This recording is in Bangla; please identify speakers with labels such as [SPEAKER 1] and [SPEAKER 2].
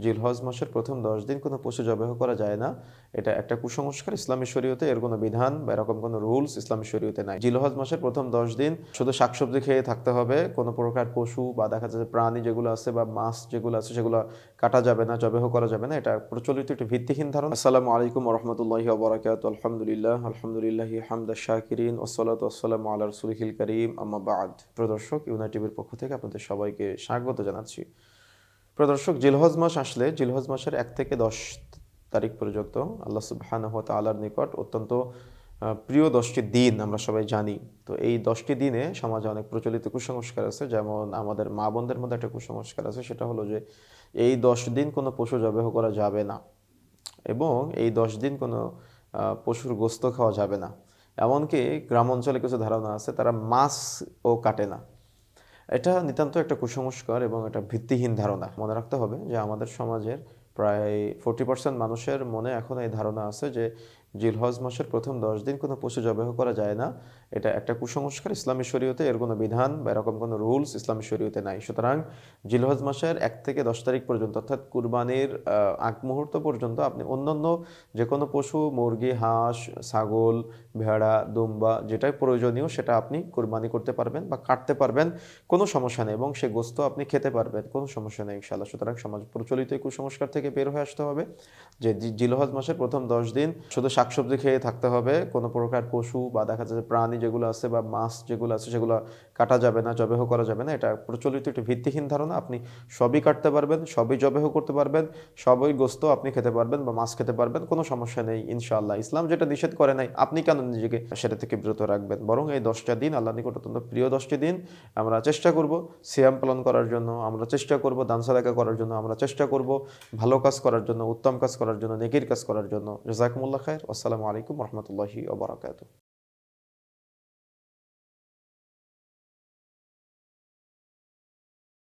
[SPEAKER 1] জিলহজ মাসের প্রথম ১০ দিন কোনো পশু জবাহ করা যায় না। এটা একটা কুসংস্কার ইসলামী শরীয়তে এর কোনো বিধান বা এরকম কোনো রুলস ইসলামী শরীয়তে নাই। জিলহজ মাসের প্রথম ১০ দিন শুধু শাকসবজি খেয়ে থাকতে হবে। কোনো প্রকার পশু বা দেখা যাচ্ছে প্রাণী যেগুলো আছে বা মাছ যেগুলো আছে সেগুলো কাটা যাবে না, জবাহ করা যাবে না। এটা প্রচলিত একটি ভিত্তিহীন ধারণা। আসসালামু আলাইকুম ওয়া রাহমাতুল্লাহি ওয়া বারাকাতুহু। আলহামদুলিল্লাহি হামদাশ শাকিরিন ওয়াসসালাতু ওয়াসসালামু আলা রাসূলিহিল কারীম আম্মা বা'দ। প্রিয় দর্শক, ইউনাইট টিভির পক্ষ থেকে আপনাদের সবাইকে স্বাগত জানাচ্ছি। প্রিয় দর্শক, জিলহজ মাস আসলে জিলহজ মাসের ১ থেকে ১০ তারিখ পর্যন্ত আল্লাহ সুবহানাহু ওয়া তাআলার নিকট অত্যন্ত প্রিয় ১০টি দিন আমরা সবাই জানি। তো এই ১০টি দিনে সমাজে অনেক প্রচলিত কুসংস্কার আছে। যেমন আমাদের মা বোনদের মধ্যে একটা কুসংস্কার আছে, সেটা হলো যে এই ১০ দিন কোনো পশু জবাহ করা যাবে না এবং এই ১০ দিন কোনো পশুর গোশত খাওয়া যাবে না। এমনকি গ্রাম অঞ্চলে কিছু ধারণা আছে তারা মাছও কাটে না। এটা নিতান্ত একটা কুসংস্কার এবং এটা ভিত্তিহীন ধারণা। মনে রাখতে হবে যে আমাদের সমাজের প্রায় 40% মানুষের মনে এখনো এই ধারণা আছে যে জিলহজ মাসের প্রথম ১০ দিন কোনো পশু জবাহ করা যায় না। এটা একটা কুসংস্কার ইসলামী শরীয়তে এর কোনো বিধান বা এরকম কোনো রুলস ইসলামী শরীয়তে নাই। সুতরাং জিলহজ মাসের ১ থেকে ১০ তারিখ পর্যন্ত অর্থাৎ কুরবানির আগ মুহূর্ত পর্যন্ত আপনি অন্যান্য যে কোনো পশু, মুরগি, হাঁস, ছাগল, ভেড়া, দুম্বা যেটাই প্রয়োজনীয় সেটা আপনি কুরবানি করতে পারবেন বা কাটতে পারবেন। কোনো সমস্যা নেই এবং সে গোশত আপনি খেতে পারবেন। কোনো সমস্যা নেই ইনশাআল্লাহ। সুতরাং সমাজ প্রচলিত এই কুসংস্কার থেকে বের হয়ে আসতে হবে যে জিলহজ মাসের প্রথম ১০ দিন শুধু শাকসবজি খেয়ে থাকতে হবে। কোনো প্রকার পশু বা দেখা যাচ্ছে প্রাণী যেগুলো আছে বা মাছ যেগুলো আছে সেগুলো কাটা যাবে না, জবাহ করা যাবে না। এটা প্রচলিত একটি ভিত্তিহীন ধারণা। আপনি সবই কাটতে পারবেন, সবই জবাহ করতে পারবেন, সবই গোশত আপনি খেতে পারবেন বা মাছ খেতে পারবেন। কোনো সমস্যা নেই ইনশাআল্লাহ। ইসলাম যেটা নিষেধ করে নাই, আপনি কেন নিজেকে সেটা থেকে বিরত রাখবেন? বরং এই ১০ টা দিন আল্লাহর নিকট অত্যন্ত প্রিয় ১০ টি দিন। আমরা চেষ্টা করব সিয়াম পালন করার জন্য, আমরা চেষ্টা করব দান সাদাকা করার জন্য, আমরা চেষ্টা করব ভালো কাজ করার জন্য, উত্তম কাজ করার জন্য, নেকির কাজ করার জন্য। জাযাকুমুল্লাহ খাইর। আসসালামু আলাইকুম ওয়া রাহমাতুল্লাহি ওয়া বারাকাতুহু।